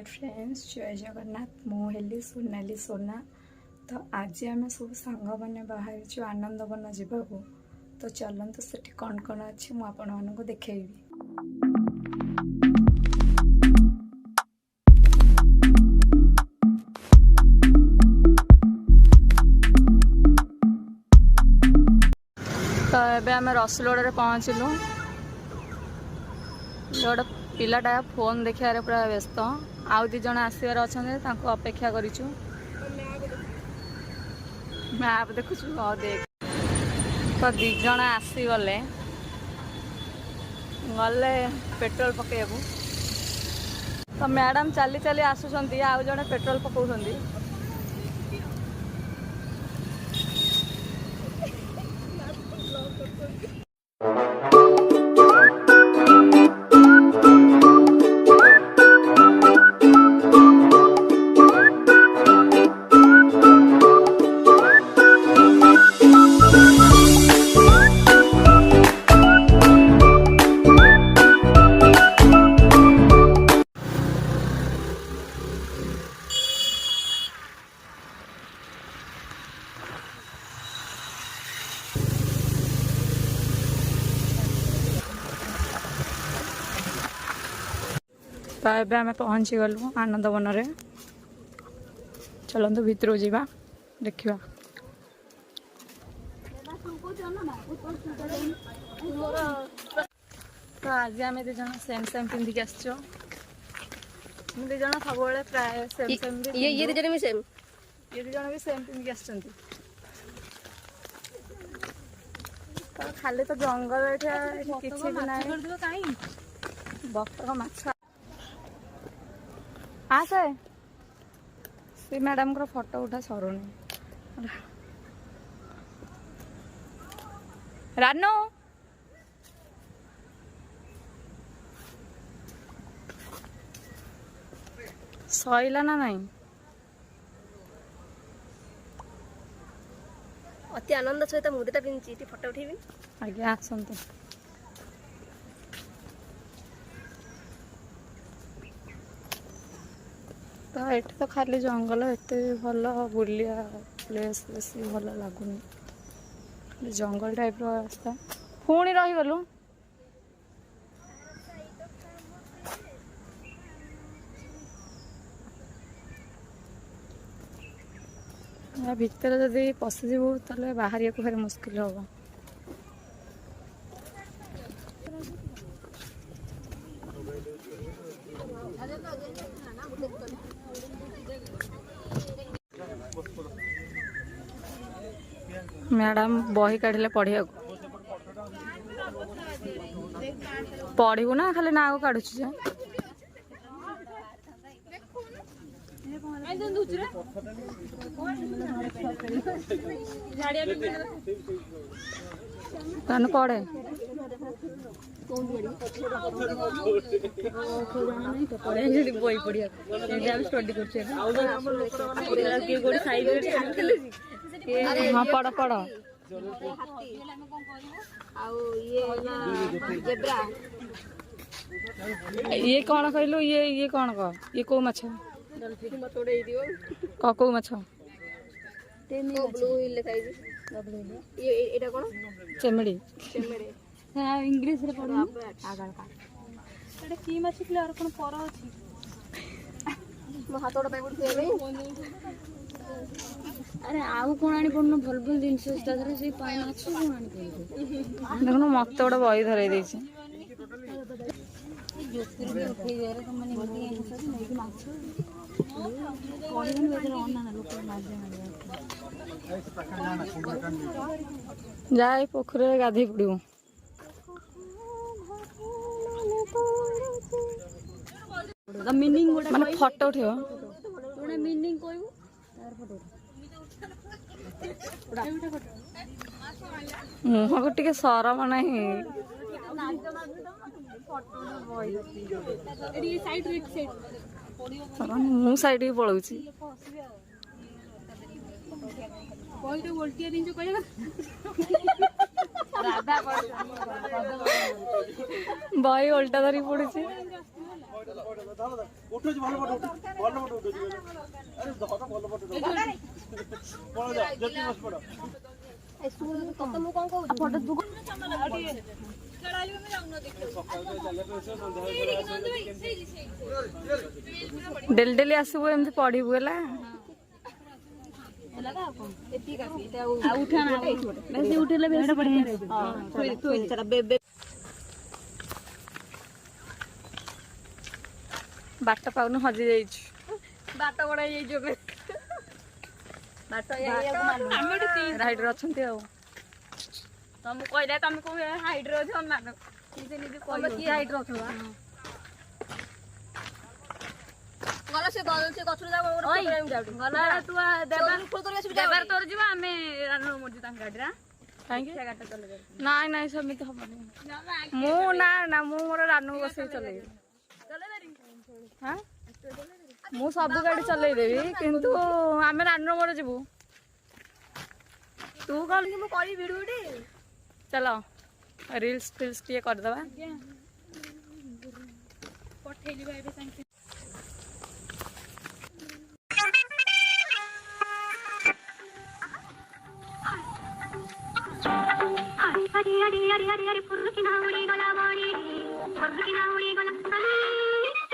Friends जय जगन्नाथ मुझे सोनाली सोना। तो आज आम सब सांग मैंने बाहर आनंदवन जावाक। तो चलते से कौन कौन अच्छी मुझे देखी। तो ये आम रसुलगड़ पहुँचलु। गोटे पिलाटा फोन देखार पूरा व्यस्त। आउ दी जन आसबार अच्छा अपेक्षा करूँ। मैप देखु देख तो दीज आसीगले गले पेट्रोल पकड़। तो मैडम चली चली आसुंच आउ जड़े पेट्रोल पकाउछंती। तो ये आम पहुँची गलु आनंदवन रे। चलते भितर जावा देखा। तो आज आम दीज सेम सेम पिंधिक आस। दीज सब प्राय सेम सेम ये दीज भी सेम पिंधिक आस। खाली तो जंगल किसी भी ना बतक माछ आसे सी मैडम को फोटो उठा सरुनी। रानू सईला ना नहीं अति आनंद सहित मुदीटा पिंधि फोटो उठेबी। आज्ञा आसतु। तो ये तो खाली जंगल एत भल बुलिया प्लेस बेसी भल लगुनि। जंगल टाइप रास्ता पुणी रहीगलु। भितर जदि पशिजु ताले बाहर को फिर मुस्किल हम। मैडम बही काढ़ले पढ़िया पढ़ू ना खाली ना काढ़ु तन पढ़े बही पढ़िया हाँ पढ़ पढ़। ये कौन कहलु ये कौन कह ये कौ माछ कौ माछ चेमड़ी इंग्लिश रे पढ़ो एटा की माछ किले और कोन पर अछि मो हातोडा पे गुड अरे आउ कोन आनी पड़नो भल भल जिंस तादरे से पाई माछ कोन आनी पड़ो देखो मत गोटे बही धरई दे। जाए पोखर गाधे पड़ू। माने फोटो उठे मीनिंग कहू मुह को टे सरम ना मु साइड की पलाऊ बही उल्टा धरी पड़ी। ଉଠୁଛି ଭଲ ଫଟୋ ଭଲ ଫଟୋ ଉଠୁଛି ଆରେ ଧର ଭଲ ଫଟୋ ପଳ ଯା ଯେତିକି ବସ ପଡ଼ ଏ ଶୁଣ ତତେ ମୁଁ କଣ କହୁଛି ଫଟୋ ତୁ ଡେଲି ଡେଲି ଆସିବୁ ଏମିତି ପଢିବୁ ହେଲା। ବାଟ ପାଉନୁ ହଜି ଯାଇଛୁ। ବାଟ ବଡ ହେଇଯାଇଛି ଏବେ ବାଟ ରାଇଡରେ ଅଛନ୍ତି ଆଉ। ତମକୁ କହିଲା ତମେ କୋଉ ହାଇଟ୍ ରେ ଅଛ ମାନ ନିଜେ ନିଜେ କହିବ କି ହାଇଟ୍ ରେ ଅଛ ଗଲା ସେ ଗଛରୁ ଯାଉ ଗଲା ତୁ ଦେବାର ତୋର ଯିବ ଆମେ ରାନୁ ମର୍ଜି ତାଙ୍କ ଗାଡିରେ କାହିଁକି ନାଇଁ ନାଇଁ ସେମିତି ହବନି। ମୁଁ ନା ମୁଁ ମୋର ରାନୁ ବସେଇ ଚଲେଇବି। ହଁ ମୁଁ ସବୁ ଗାଡି ଚଲେଇଦେବି କିନ୍ତୁ ଆମେ ରାନୁ ମୋର ଯିବୁ। ତୁ କଣ କି ମୁଁ କରିବି ଭିଡିଓଟି चलो रील्स फिल्स टे करदवा पठेली भाई साइड हरी हरी हरी हरी हरी फुल की नावड़ी गला वाली फुल की नावड़ी गला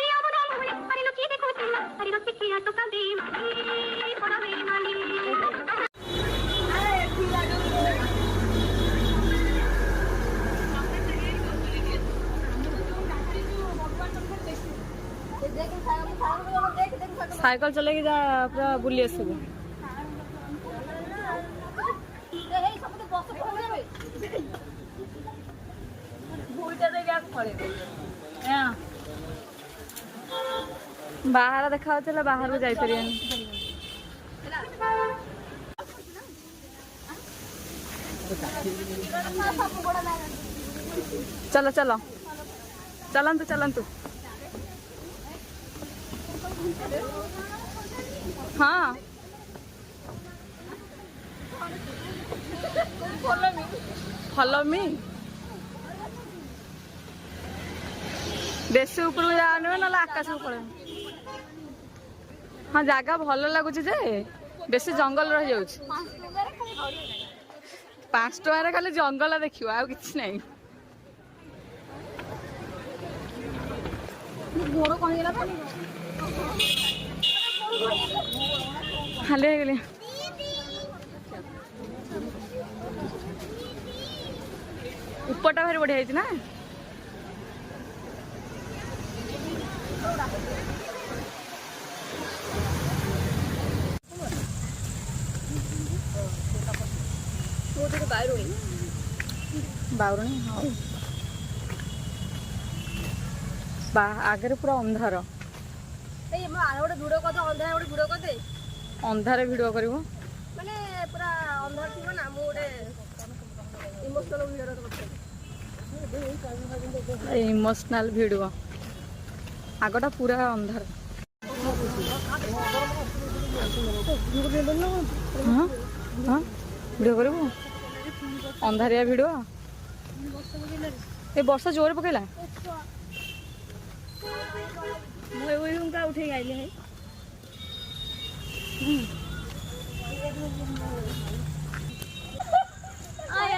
ये बना मुझे हरी लो चीज़ को चला हरी लो चिकिया तो कभी बड़ा मेरी माली साइकिल चलेगी जा पूरा बुली आसबू। बाहर देखा बाहर को जापर चलो चलो चलतु चलतु हाँ फॉलो मी बेसी ऊपर जाने ना आकाश ऊपर हाँ जगह भल लगुच बेसी जंगल रही जाऊँ 5 टଙ୍କା खाली जंगल देखियो आ किछि नहीं गोड़ कौन गेला खाली गली ऊपरटा भारी बढ़िया है ना बावरणी हाँ आगे पूरा अंधार अंधार भिडियो कर इमोशनल भिडियो आगटा पूरा अंधार हाँ हाँ भिडियो कर अंधारिया भिडियो ए वर्षा जोर पकेला उठे आइले है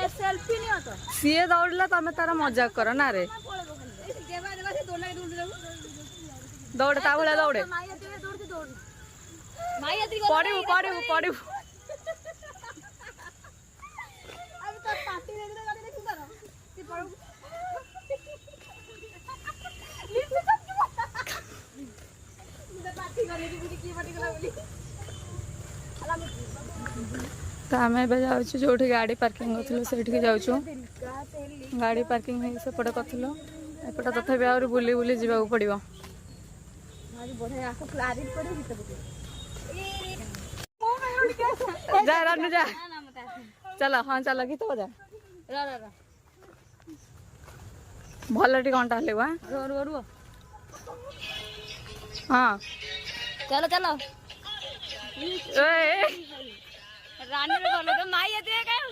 सेल्फी नहीं होता सी दौड़ला तमें तार मजाक कर ना रे दौड़ ता भला दौड़े पड़ू पड़ू पड़ू तो आम ए जाऊँ जो गाड़ी पार्किंग करूँ से जाऊँ गाड़ी पार्किंग सेपटे करूँ एपटे तथापि आहरी बुली बुली जावाक पड़ो जा रानू जा चल हाँ चल गीत बजा भल घंटा हेले हाँ चलो चलो रानी रे बोलो तो माई आती है क्या हो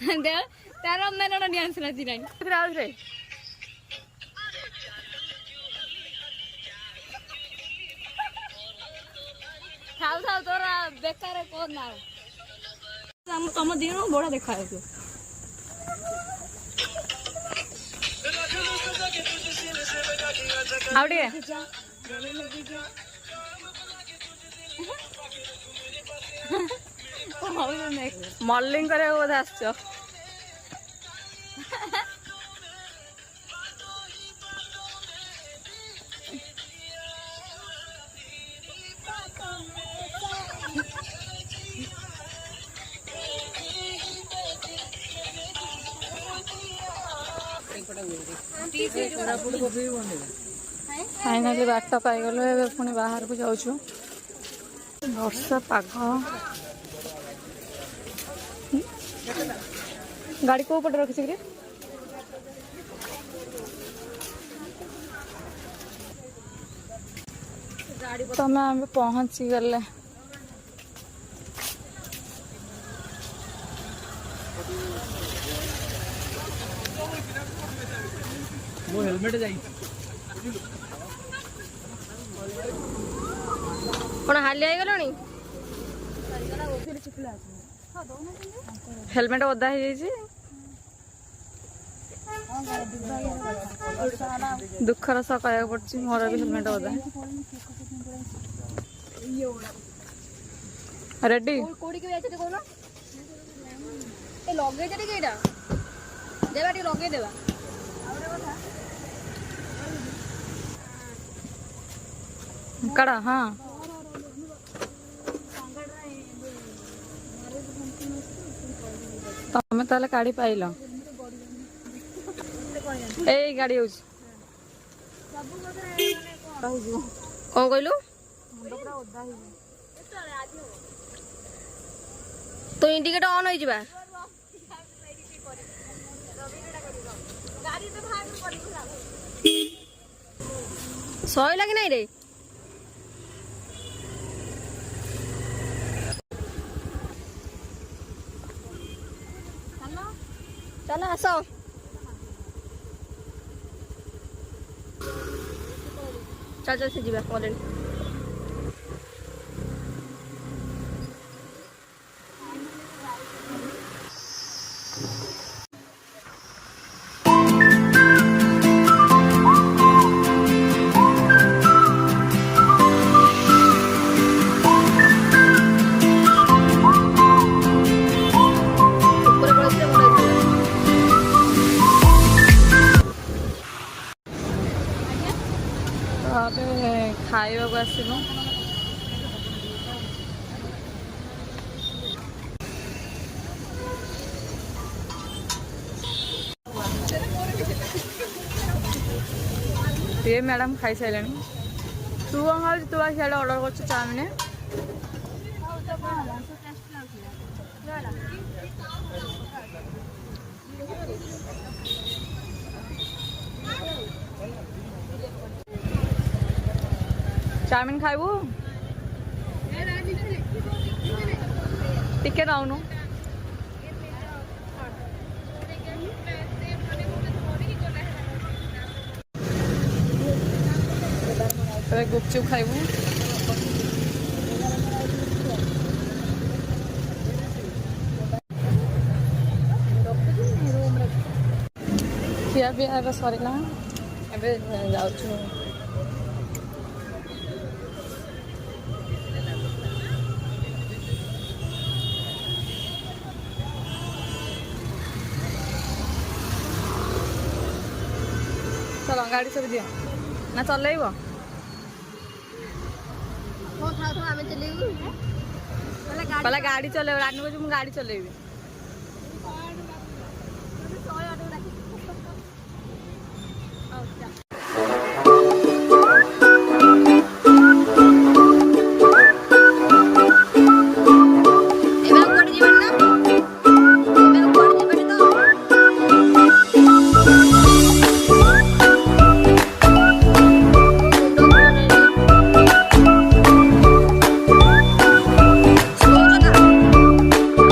तार मेरा डांस नाची रे थाउ थाउ तोरा बेकार कोन ना तुम दिन बड़ा देखा है आउटे मॉडलिंग करे बोधे आस फाइनाली बाट पाइगल ए पुणी बाहर को जाऊँ वर्षा पाग गाड़ी को पटे रखी कि तमें आम पहुँची गले मो हेलमेट जाई कौन हाली आई गलनी हेलमेट ओदा हो दुखर सह कह पड़ी मोर भी हेलमेट ओदा रेडी लगे कड़ा हाँ तमें ताले काढ़ी पाइल ए गाड़ी कौन कहलु तो इंडिकेटर ऑन हो जा सही लगे नहीं रे चलो आस चल चल से जीवा ऑलरेडी खाइबा को आसलु ये मैडम खाई सारे तू कौन खाऊ तू आज सियाड़े ऑर्डर कर चाउमिन चाउमिन खाइबू टिके नौनु गुपचुप खाइबू खिया पिया सरला जाऊँ चलो गाड़ी सब दियो ना चलेब पहले गाड़ी चलेब रानी को मुझे गाड़ी चलेबी